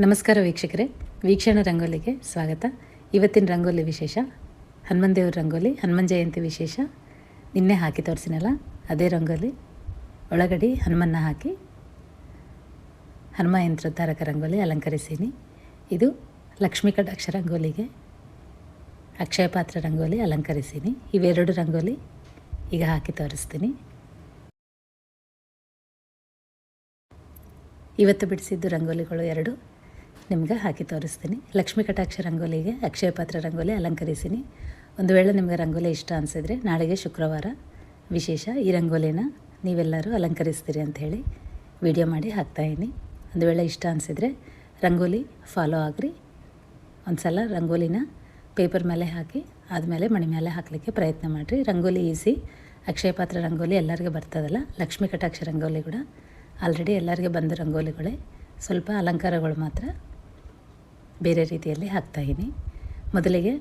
ನಮಸ್ಕಾರ ವೀಕ್ಷಕರೇ, ವೀಕ್ಷಣ ರಂಗೋಲಿಗೆ ಸ್ವಾಗತ. ಇವತ್ತಿನ ರಂಗೋಲಿ ವಿಶೇಷ ಹನುಮನ್ ದೇವ್ರ ರಂಗೋಲಿ, ಹನುಮನ್ ಜಯಂತಿ ವಿಶೇಷ. ನಿನ್ನೆ ಹಾಕಿ ತೋರಿಸಿನಲ್ಲ ಅದೇ ರಂಗೋಲಿ. ಒಳಗಡೆ ಹನುಮನ್ನ ಹಾಕಿ ಹನುಮ ಯಂತ್ರೋದ್ಧಾರಕ ರಂಗೋಲಿ ಅಲಂಕರಿಸೀನಿ. ಇದು ಲಕ್ಷ್ಮೀ ಕಟಾಕ್ಷ ರಂಗೋಲಿಗೆ ಅಕ್ಷಯ ಪಾತ್ರ ರಂಗೋಲಿ ಅಲಂಕರಿಸೀನಿ. ಇವೆರಡು ರಂಗೋಲಿ ಈಗ ಹಾಕಿ ತೋರಿಸ್ತೀನಿ. ಇವತ್ತು ಬಿಡಿಸಿದ್ದು ರಂಗೋಲಿಗಳು ಎರಡು ನಿಮ್ಗೆ ಹಾಕಿ ತೋರಿಸ್ತೀನಿ. ಲಕ್ಷ್ಮೀ ಕಟಾಕ್ಷ ರಂಗೋಲಿಗೆ ಅಕ್ಷಯ ಪಾತ್ರ ರಂಗೋಲಿ ಅಲಂಕರಿಸೀನಿ. ಒಂದು ವೇಳೆ ನಿಮಗೆ ರಂಗೋಲಿ ಇಷ್ಟ ಅನಿಸಿದರೆ ನಾಳೆಗೆ ಶುಕ್ರವಾರ ವಿಶೇಷ ಈ ರಂಗೋಲಿನ ನೀವೆಲ್ಲರೂ ಅಲಂಕರಿಸ್ತೀರಿ ಅಂಥೇಳಿ ವಿಡಿಯೋ ಮಾಡಿ ಹಾಕ್ತಾಯಿದ್ದೀನಿ. ಒಂದು ವೇಳೆ ಇಷ್ಟ ಅನಿಸಿದರೆ ರಂಗೋಲಿ ಫಾಲೋ ಆಗಿರಿ. ಒಂದು ಸಲ ರಂಗೋಲಿನ ಪೇಪರ್ ಮೇಲೆ ಹಾಕಿ ಆದಮೇಲೆ ಮಣಿ ಮೇಲೆ ಹಾಕಲಿಕ್ಕೆ ಪ್ರಯತ್ನ ಮಾಡಿರಿ. ರಂಗೋಲಿ ಈಸಿ. ಅಕ್ಷಯ ಪಾತ್ರ ರಂಗೋಲಿ ಎಲ್ಲರಿಗೂ ಬರ್ತದಲ್ಲ, ಲಕ್ಷ್ಮೀ ಕಟಾಕ್ಷ ರಂಗೋಲಿ ಕೂಡ ಆಲ್ರೆಡಿ ಎಲ್ಲರಿಗೆ ಬಂದ ರಂಗೋಲಿಗಳೇ. ಸ್ವಲ್ಪ ಅಲಂಕಾರಗಳು ಮಾತ್ರ ಬೇರೆ ರೀತಿಯಲ್ಲಿ ಹಾಕ್ತಾಯಿದ್ದೀನಿ. ಮೊದಲಿಗೆ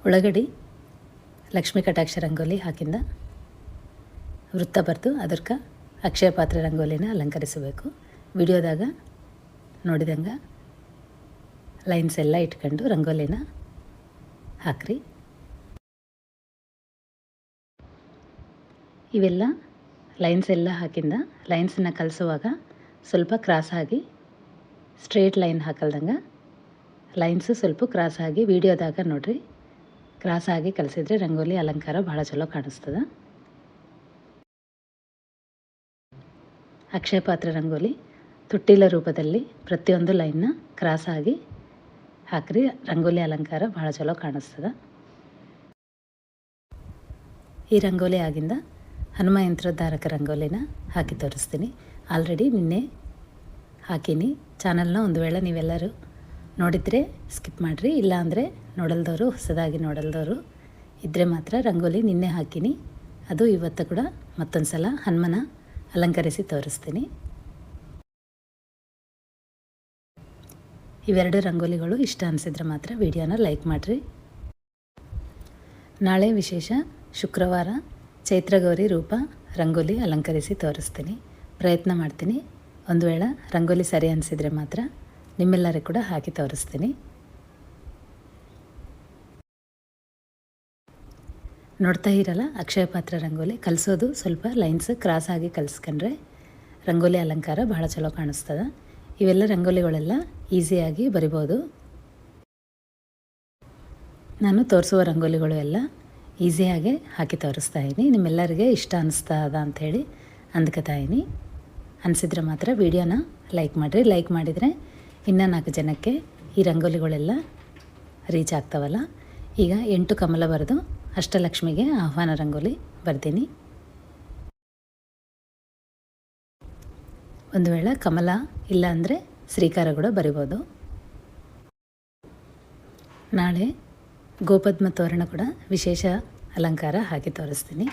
ಒಳಗಡೆ ಲಕ್ಷ್ಮೀ ಕಟಾಕ್ಷ ರಂಗೋಲಿ ಹಾಕಿಂದ ವೃತ್ತ ಬರೆದು ಅದಕ್ಕೆ ಅಕ್ಷಯ ಪಾತ್ರ ರಂಗೋಲಿನ ಅಲಂಕರಿಸಬೇಕು. ವಿಡಿಯೋದಾಗ ನೋಡಿದಂಗೆ ಲೈನ್ಸ್ ಎಲ್ಲ ಇಟ್ಕೊಂಡು ರಂಗೋಲಿನ ಹಾಕ್ರಿ. ಇವೆಲ್ಲ ಲೈನ್ಸ್ ಎಲ್ಲ ಹಾಕಿಂದ ಲೈನ್ಸನ್ನು ಕಲಿಸುವಾಗ ಸ್ವಲ್ಪ ಕ್ರಾಸ್ ಆಗಿ ಸ್ಟ್ರೇಟ್ ಲೈನ್ ಹಾಕಲ್ದಂಗೆ ಲೈನ್ಸು ಸ್ವಲ್ಪ ಕ್ರಾಸ್ ಆಗಿ ವಿಡಿಯೋದಾಗ ನೋಡಿರಿ. ಕ್ರಾಸ್ ಆಗಿ ಕಲಿಸಿದ್ರೆ ರಂಗೋಲಿ ಅಲಂಕಾರ ಭಾಳ ಚಲೋ ಕಾಣಿಸ್ತದೆ. ಅಕ್ಷಯ ಪಾತ್ರ ರಂಗೋಲಿ ತೊಟ್ಟಿಲ ರೂಪದಲ್ಲಿ ಪ್ರತಿಯೊಂದು ಲೈನ್ನ ಕ್ರಾಸ್ ಆಗಿ ಹಾಕ್ರಿ. ರಂಗೋಲಿ ಅಲಂಕಾರ ಭಾಳ ಚಲೋ ಕಾಣಿಸ್ತದೆ. ಈ ರಂಗೋಲಿ ಆಗಿಂದ ಹನುಮ ಯಂತ್ರೋದ್ಧಾರಕ ರಂಗೋಲಿನ ಹಾಕಿ ತೋರಿಸ್ತೀನಿ. ಆಲ್ರೆಡಿ ನಿನ್ನೆ ಹಾಕೀನಿ. ಚಾನಲ್ನ ಒಂದು ವೇಳೆ ನೀವೆಲ್ಲರೂ ನೋಡಿದರೆ ಸ್ಕಿಪ್ ಮಾಡಿರಿ. ಇಲ್ಲಾಂದರೆ ನೋಡಲ್ದವರು, ಹೊಸದಾಗಿ ನೋಡಲ್ದವರು ಇದ್ದರೆ ಮಾತ್ರ ರಂಗೋಲಿ ನಿನ್ನೆ ಹಾಕೀನಿ. ಅದು ಇವತ್ತು ಕೂಡ ಮತ್ತೊಂದು ಸಲ ಹನುಮನ ಅಲಂಕರಿಸಿ ತೋರಿಸ್ತೀನಿ. ಇವೆರಡು ರಂಗೋಲಿಗಳು ಇಷ್ಟ ಅನಿಸಿದ್ರೆ ಮಾತ್ರ ವಿಡಿಯೋನ ಲೈಕ್ ಮಾಡಿರಿ. ನಾಳೆ ವಿಶೇಷ ಶುಕ್ರವಾರ ಚೈತ್ರ ಗೌರಿ ರೂಪ ರಂಗೋಲಿ ಅಲಂಕರಿಸಿ ತೋರಿಸ್ತೀನಿ. ಪ್ರಯತ್ನ ಮಾಡ್ತೀನಿ. ಒಂದು ವೇಳೆ ರಂಗೋಲಿ ಸರಿ ಅನಿಸಿದರೆ ಮಾತ್ರ ನಿಮ್ಮೆಲ್ಲರಿಗೂ ಕೂಡ ಹಾಕಿ ತೋರಿಸ್ತೀನಿ. ನೋಡ್ತಾ ಇರಲ್ಲ ಅಕ್ಷಯ ಪಾತ್ರ ರಂಗೋಲಿ ಕಲಿಸೋದು ಸ್ವಲ್ಪ ಲೈನ್ಸ್ ಕ್ರಾಸ್ ಆಗಿ ಕಲಿಸ್ಕೊಂಡ್ರೆ ರಂಗೋಲಿ ಅಲಂಕಾರ ಭಾಳ ಚಲೋ ಕಾಣಿಸ್ತದೆ. ಇವೆಲ್ಲ ರಂಗೋಲಿಗಳೆಲ್ಲ ಈಸಿಯಾಗಿ ಬರಿಬೋದು. ನಾನು ತೋರಿಸುವ ರಂಗೋಲಿಗಳು ಎಲ್ಲ ಈಸಿಯಾಗಿ ಹಾಕಿ ತೋರಿಸ್ತಾ ಇದ್ದೀನಿ. ನಿಮ್ಮೆಲ್ಲರಿಗೆ ಇಷ್ಟ ಅನ್ನಿಸ್ತಾ ಅದ ಅಂಥೇಳಿ ಅಂದ್ಕೊತಾಯಿನಿ. ಅನಿಸಿದ್ರೆ ಮಾತ್ರ ವಿಡಿಯೋನ ಲೈಕ್ ಮಾಡಿರಿ. ಲೈಕ್ ಮಾಡಿದರೆ ಇನ್ನೂ 4 ಜನಕ್ಕೆ ಈ ರಂಗೋಲಿಗಳೆಲ್ಲ ರೀಚ್ ಆಗ್ತಾವಲ್ಲ. ಈಗ 8 ಕಮಲ ಬರೆದು ಅಷ್ಟಲಕ್ಷ್ಮಿಗೆ ಆಹ್ವಾನ ರಂಗೋಲಿ ಬರ್ತೀನಿ. ಒಂದು ವೇಳೆ ಕಮಲ ಇಲ್ಲ ಅಂದರೆ ಶ್ರೀಕಾರ ಕೂಡ ಬರಿಬೋದು. ನಾಳೆ ಗೋಪದ್ಮ ತೋರಣ ಕೂಡ ವಿಶೇಷ ಅಲಂಕಾರ ಹಾಕಿ ತೋರಿಸ್ತೀನಿ.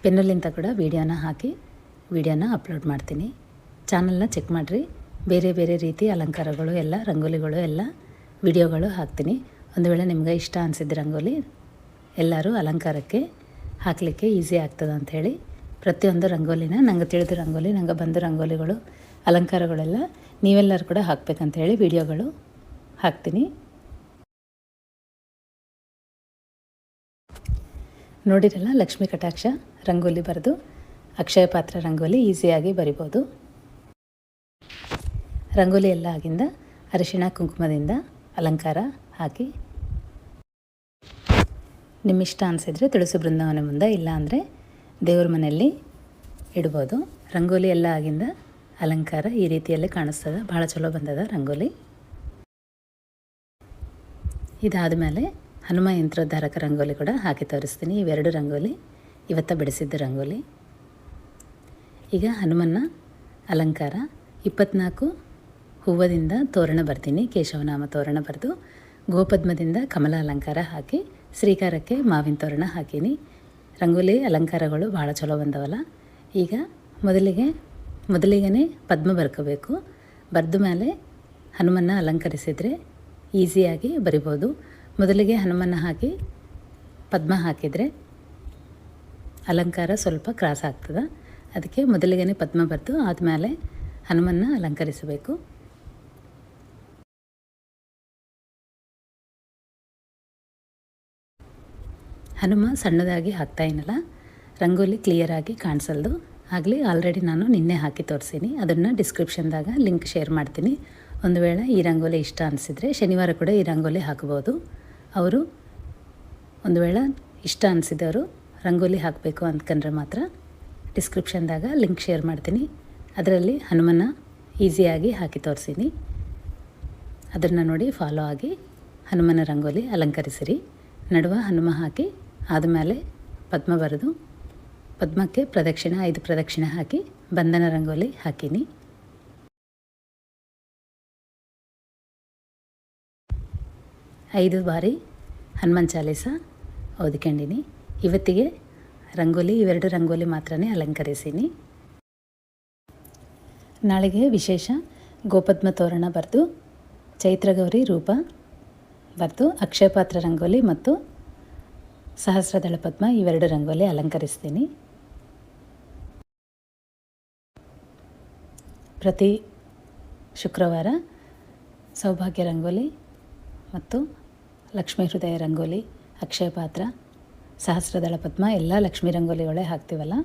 ಪೆನ್ನಲ್ಲಿಂದ ಕೂಡ ವಿಡಿಯೋನ ಹಾಕಿ ವಿಡಿಯೋನ ಅಪ್ಲೋಡ್ ಮಾಡ್ತೀನಿ. ಚಾನಲ್ನ ಚೆಕ್ ಮಾಡಿರಿ. ಬೇರೆ ಬೇರೆ ರೀತಿ ಅಲಂಕಾರಗಳು ಎಲ್ಲ ರಂಗೋಲಿಗಳು ಎಲ್ಲ ವಿಡಿಯೋಗಳು ಹಾಕ್ತೀನಿ. ಒಂದು ವೇಳೆ ನಿಮ್ಗೆ ಇಷ್ಟ ಅನಿಸಿದ ರಂಗೋಲಿ ಎಲ್ಲರೂ ಅಲಂಕಾರಕ್ಕೆ ಹಾಕಲಿಕ್ಕೆ ಈಸಿ ಆಗ್ತದೆ ಅಂಥೇಳಿ ಪ್ರತಿಯೊಂದು ರಂಗೋಲಿನ ನಂಗೆ ತಿಳಿದ ರಂಗೋಲಿ, ನಂಗೆ ಬಂದ ರಂಗೋಲಿಗಳು ಅಲಂಕಾರಗಳೆಲ್ಲ ನೀವೆಲ್ಲರೂ ಕೂಡ ಹಾಕಬೇಕಂತೇಳಿ ವಿಡಿಯೋಗಳು ಹಾಕ್ತೀನಿ. ನೋಡಿರಲ್ಲ ಲಕ್ಷ್ಮೀ ಕಟಾಕ್ಷ ರಂಗೋಲಿ ಬರೆದು ಅಕ್ಷಯ ಪಾತ್ರ ರಂಗೋಲಿ ಈಸಿಯಾಗಿ ಬರಿಬೋದು. ರಂಗೋಲಿ ಎಲ್ಲ ಆಗಿಂದ ಅರಿಶಿಣ ಕುಂಕುಮದಿಂದ ಅಲಂಕಾರ ಹಾಕಿ ನಿಮ್ಮಿಷ್ಟ ಅನಿಸಿದರೆ ತುಳಸಿ ಬೃಂದಾವನ ಮುಂದೆ ಇಲ್ಲ ಅಂದರೆ ದೇವ್ರ ಮನೆಯಲ್ಲಿ ಇಡ್ಬೋದು. ರಂಗೋಲಿ ಎಲ್ಲ ಆಗಿಂದ ಅಲಂಕಾರ ಈ ರೀತಿಯಲ್ಲಿ ಕಾಣಿಸ್ತದೆ. ಭಾಳ ಚಲೋ ಬಂದದ ರಂಗೋಲಿ. ಇದಾದ ಮೇಲೆ ಹನುಮ ಯಂತ್ರೋದ್ಧಾರಕ ರಂಗೋಲಿ ಕೂಡ ಹಾಕಿ ತೋರಿಸ್ತೀನಿ. ಇವೆರಡು ರಂಗೋಲಿ ಇವತ್ತು ಬಿಡಿಸಿದ್ದ ರಂಗೋಲಿ. ಈಗ ಹನುಮನ್ನ ಅಲಂಕಾರ 24 ಹೂವದಿಂದ ತೋರಣ ಬರ್ತೀನಿ. ಕೇಶವನಾಮ ತೋರಣ ಬರೆದು ಗೋಪದ್ಮದಿಂದ ಕಮಲ ಅಲಂಕಾರ ಹಾಕಿ ಶ್ರೀಕಾರಕ್ಕೆ ಮಾವಿನ ತೋರಣ ಹಾಕೀನಿ. ರಂಗೋಲಿ ಅಲಂಕಾರಗಳು ಭಾಳ ಚಲೋ ಬಂದವಲ್ಲ. ಈಗ ಮೊದಲಿಗೆ ಪದ್ಮ ಬರ್ಕೋಬೇಕು. ಬರೆದ ಮೇಲೆ ಹನುಮನ್ನ ಅಲಂಕರಿಸಿದರೆ ಈಸಿಯಾಗಿ ಬರಿಬೋದು. ಮೊದಲಿಗೆ ಹನುಮನ್ನ ಹಾಕಿ ಪದ್ಮ ಹಾಕಿದರೆ ಅಲಂಕಾರ ಸ್ವಲ್ಪ ಕ್ರಾಸ್ ಆಗ್ತದೆ. ಅದಕ್ಕೆ ಮೊದಲಿಗೆ ಪದ್ಮ ಬರೆದು ಆದಮೇಲೆ ಹನುಮನ್ನ ಅಲಂಕರಿಸಬೇಕು. ಹನುಮ ಸಣ್ಣದಾಗಿ ಹಾಕ್ತಾ ಏನಲ್ಲ, ರಂಗೋಲಿ ಕ್ಲಿಯರಾಗಿ ಕಾಣಿಸಲ್ದು. ಆಗಲಿ ಆಲ್ರೆಡಿ ನಾನು ನಿನ್ನೆ ಹಾಕಿ ತೋರಿಸೀನಿ, ಅದನ್ನು ಡಿಸ್ಕ್ರಿಪ್ಷನ್ದಾಗ ಲಿಂಕ್ ಶೇರ್ ಮಾಡ್ತೀನಿ. ಒಂದು ವೇಳೆ ಈ ರಂಗೋಲಿ ಇಷ್ಟ ಅನಿಸಿದರೆ ಶನಿವಾರ ಕೂಡ ಈ ರಂಗೋಲಿ ಹಾಕ್ಬೋದು. ಅವರು ಒಂದು ವೇಳೆ ಇಷ್ಟ ಅನಿಸಿದವರು ರಂಗೋಲಿ ಹಾಕಬೇಕು ಅಂದ್ಕೊಂಡ್ರೆ ಮಾತ್ರ ಡಿಸ್ಕ್ರಿಪ್ಷನ್ದಾಗ ಲಿಂಕ್ ಶೇರ್ ಮಾಡ್ತೀನಿ. ಅದರಲ್ಲಿ ಹನುಮನ ಈಸಿಯಾಗಿ ಹಾಕಿ ತೋರಿಸೀನಿ. ಅದನ್ನು ನೋಡಿ ಫಾಲೋ ಆಗಿ ಹನುಮನ ರಂಗೋಲಿ ಅಲಂಕರಿಸಿರಿ. ನಡುವ ಹನುಮ ಹಾಕಿ ಆದಮೇಲೆ ಪದ್ಮ ಬರೆದು ಪದ್ಮಕ್ಕೆ 5 ಪ್ರದಕ್ಷಿಣೆ ಹಾಕಿ ಬಂಧನ ರಂಗೋಲಿ ಹಾಕೀನಿ. ಐದು ಬಾರಿ ಹನುಮಾನ್ ಚಾಲೀಸ ಓದಿಕೊಂಡಿನಿ. ಇವತ್ತಿಗೆ ರಂಗೋಲಿ ಇವೆರಡು ರಂಗೋಲಿ ಮಾತ್ರನೇ ಅಲಂಕರಿಸೀನಿ. ನಾಳೆಗೆ ವಿಶೇಷ ಗೋಪದ್ಮ ತೋರಣ ಬರೆದು ಚೈತ್ರಗೌರಿ ರೂಪ ಬರೆದು ಅಕ್ಷಯ ಪಾತ್ರ ರಂಗೋಲಿ ಮತ್ತು ಸಹಸ್ರದಳ ಪದ್ಮ ಇವೆರಡು ರಂಗೋಲಿ ಅಲಂಕರಿಸ್ತೀನಿ. ಪ್ರತಿ ಶುಕ್ರವಾರ ಸೌಭಾಗ್ಯ ರಂಗೋಲಿ ಮತ್ತು ಲಕ್ಷ್ಮೀ ಹೃದಯ ರಂಗೋಲಿ, ಅಕ್ಷಯ ಪಾತ್ರ, ಸಹಸ್ರದಳ ಪದ್ಮ ಎಲ್ಲ ಲಕ್ಷ್ಮೀ ರಂಗೋಲಿಗಳೇ ಹಾಕ್ತೀವಲ್ಲ.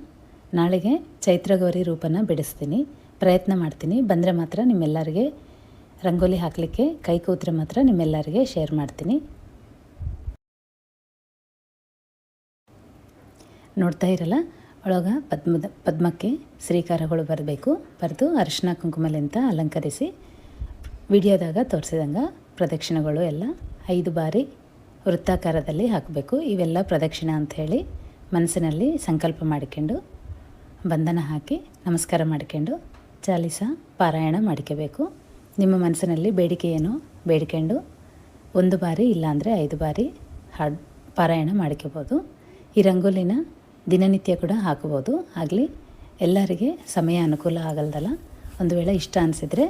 ನಾಳೆಗೆ ಚೈತ್ರಗೌರಿ ರೂಪನ ಬಿಡಿಸ್ತೀನಿ, ಪ್ರಯತ್ನ ಮಾಡ್ತೀನಿ. ಬಂದರೆ ಮಾತ್ರ ನಿಮ್ಮೆಲ್ಲರಿಗೆ ರಂಗೋಲಿ ಹಾಕಲಿಕ್ಕೆ ಕೈ ಕೂತ್ರೆ ಮಾತ್ರ ನಿಮ್ಮೆಲ್ಲರಿಗೆ ಶೇರ್ ಮಾಡ್ತೀನಿ. ನೋಡ್ತಾ ಇರಲ್ಲ, ಒಳಗೆ ಪದ್ಮಕ್ಕೆ ಶ್ರೀಕಾರಗಳು ಬರಬೇಕು. ಬರೆದು ಅರಿಶಿನ ಕುಂಕುಮಲಿಂದ ಅಲಂಕರಿಸಿ ವಿಡಿಯೋದಾಗ ತೋರಿಸಿದಂಗೆ ಪ್ರದಕ್ಷಿಣೆಗಳು ಎಲ್ಲ 5 ಬಾರಿ ವೃತ್ತಾಕಾರದಲ್ಲಿ ಹಾಕಬೇಕು. ಇವೆಲ್ಲ ಪ್ರದಕ್ಷಿಣೆ ಅಂಥೇಳಿ ಮನಸ್ಸಿನಲ್ಲಿ ಸಂಕಲ್ಪ ಮಾಡಿಕೊಂಡು ಬಂಧನ ಹಾಕಿ ನಮಸ್ಕಾರ ಮಾಡಿಕೊಂಡು ಚಾಲೀಸ ಪಾರಾಯಣ ಮಾಡ್ಕೋಬೇಕು. ನಿಮ್ಮ ಮನಸ್ಸಿನಲ್ಲಿ ಬೇಡಿಕೆ ಏನು ಬೇಡಿಕೊಂಡು 1 ಬಾರಿ ಇಲ್ಲಾಂದರೆ 5 ಬಾರಿ ಪಾರಾಯಣ ಮಾಡ್ಕೋಬೋದು. ಈ ರಂಗೋಲಿನ ದಿನನಿತ್ಯ ಕೂಡ ಹಾಕ್ಬೋದು. ಆಗಲಿ ಎಲ್ಲರಿಗೆ ಸಮಯ ಅನುಕೂಲ ಆಗಲ್ದಲ್ಲ, ಒಂದು ವೇಳೆ ಇಷ್ಟ ಅನಿಸಿದರೆ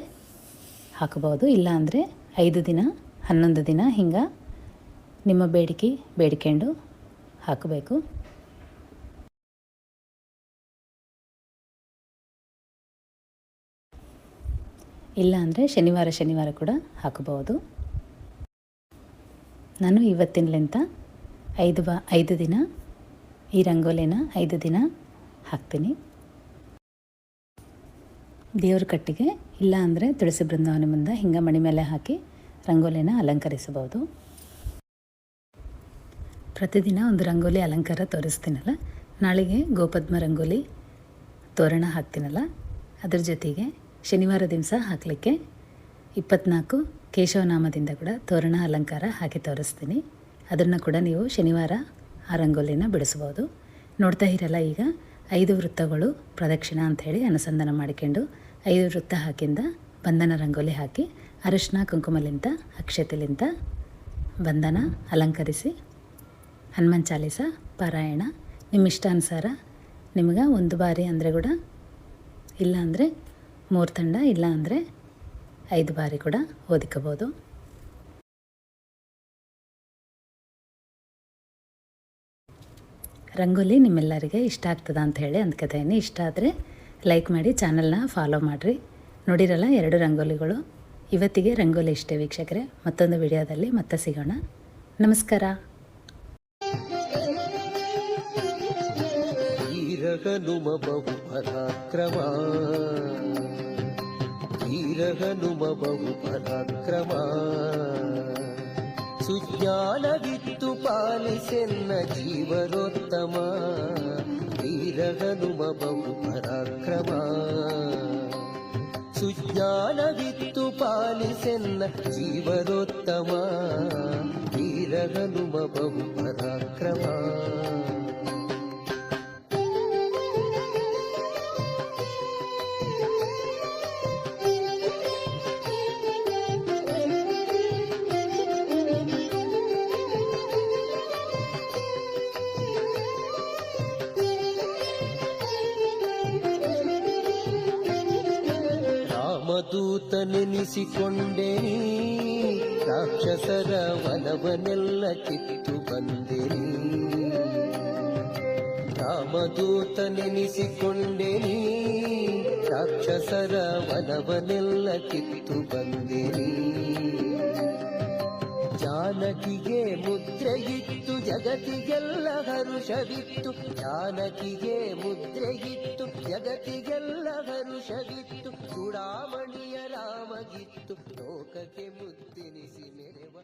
ಹಾಕ್ಬೋದು. ಇಲ್ಲ ಅಂದರೆ 5 ದಿನ 11 ದಿನ ಹಿಂಗೆ ನಿಮ್ಮ ಬೇಡಿಕೊಂಡು ಹಾಕಬೇಕು. ಇಲ್ಲ ಅಂದರೆ ಶನಿವಾರ ಕೂಡ ಹಾಕಬಹುದು. ನಾನು ಇವತ್ತಿನಲಿಂದ 5 ದಿನ ಈ ರಂಗೋಲಿನ 5 ದಿನ ಹಾಕ್ತೀನಿ. ದೇವ್ರ ಕಟ್ಟಿಗೆ ಇಲ್ಲ ಅಂದರೆ ತುಳಸಿ ಬೃಂದಾವನ ಮುಂದೆ ಹಿಂಗೆ ಮಣಿ ಮೇಲೆ ಹಾಕಿ ರಂಗೋಲಿನ ಅಲಂಕರಿಸಬಹುದು. ಪ್ರತಿದಿನ ಒಂದು ರಂಗೋಲಿ ಅಲಂಕಾರ ತೋರಿಸ್ತೀನಲ್ಲ, ನಾಳೆಗೆ ಗೋಪದ್ಮ ರಂಗೋಲಿ ತೋರಣ ಹಾಕ್ತೀನಲ್ಲ, ಅದ್ರ ಜೊತೆಗೆ ಶನಿವಾರ ದಿವಸ ಹಾಕಲಿಕ್ಕೆ 24 ಕೇಶವನಾಮದಿಂದ ಕೂಡ ತೋರಣ ಅಲಂಕಾರ ಹಾಕಿ ತೋರಿಸ್ತೀನಿ. ಅದನ್ನು ಕೂಡ ನೀವು ಶನಿವಾರ ಆ ರಂಗೋಲಿನ ಬಿಡಿಸ್ಬೋದು. ನೋಡ್ತಾ ಇರಲ್ಲ, ಈಗ 5 ವೃತ್ತಗಳು ಪ್ರದಕ್ಷಿಣ ಅಂಥೇಳಿ ಅನುಸಂಧಾನ ಮಾಡಿಕೊಂಡು 5 ವೃತ್ತ ಹಾಕಿಂದ ಬಂಧನ ರಂಗೋಲಿ ಹಾಕಿ ಅರಿಶಿನ ಕುಂಕುಮಲಿಂದ ಅಕ್ಷತೆಲಿಂದ ಬಂಧನ ಅಲಂಕರಿಸಿ ಹನುಮಾನ್ ಚಾಲೀಸ ಪಾರಾಯಣ ನಿಮ್ಮ ಇಷ್ಟಾನುಸಾರ ನಿಮ್ಗೆ 1 ಬಾರಿ ಅಂದರೆ ಕೂಡ, ಇಲ್ಲ ಅಂದರೆ 3 ತಂಡ, ಇಲ್ಲ ಅಂದರೆ 5 ಬಾರಿ ಕೂಡ ಓದಿಕೋಬೋದು. ರಂಗೋಲಿ ನಿಮ್ಮೆಲ್ಲರಿಗೆ ಇಷ್ಟ ಆಗ್ತದ ಅಂತ ಹೇಳಿ ಅಂದ್ಕೊತೀನಿ. ಇಷ್ಟ ಆದರೆ ಲೈಕ್ ಮಾಡಿ, ಚಾನಲ್ನ ಫಾಲೋ ಮಾಡಿರಿ. ನೋಡಿರಲ್ಲ 2 ರಂಗೋಲಿಗಳು. ಇವತ್ತಿಗೆ ರಂಗೋಲಿ ಇಷ್ಟೇ ವೀಕ್ಷಕರೇ. ಮತ್ತೊಂದು ವಿಡಿಯೋದಲ್ಲಿ ಮತ್ತೆ ಸಿಗೋಣ. ನಮಸ್ಕಾರ. ಹನುಮ ಬಹು ಪರಾಕ್ರಮ, ಹನುಮ ಬಹು ಪರಾಕ್ರಮ, ಸುಜ್ಞಾನವಿತ್ತು ಪಾಲಿಸೆನ್ನ ಜೀವನೋತ್ತಮ. ಹನುಮ ಬಹು ಪರಾಕ್ರಮ, ಸುಜ್ಞಾನವಿತ್ತು ಪಾಲಿಸೆನ್ನ ಜೀವನೋತ್ತಮ. ಹನುಮ ಬಹು ಪರಾಕ್ರಮ. ರಾಮದೂತನೆನಿಸಿಕೊಂಡೆ ರಾಕ್ಷಸರ ವನವನೆಲ್ಲ ಕಿತ್ತು ಬಂದೆ. ರಾಮದೂತನೆನಿಸಿಕೊಂಡೆ ನೀ ರಾಕ್ಷಸರ ವನವನೆಲ್ಲ ಕಿತ್ತು ಬಂದೆ ನೀ ಜಾನಕಿಗೆ ಮುದ್ರೆಯಿತ್ತು ಜಗತ್ತಿಗೆಲ್ಲ ಹರುಷವಿತ್ತು ಜಾನಕಿಗೆ ಮುದ್ರೆಯಿತ್ತು ಜಗತ್ತಿಗೆಲ್ಲ ಹರುಷವಿತ್ತು ಚೂಡಾಮಣಿಯ ರಾಮಗಿತ್ತು ಲೋಕಕ್ಕೆ ಮುದ್ದೆನಿಸಿ ಮೆರೆವ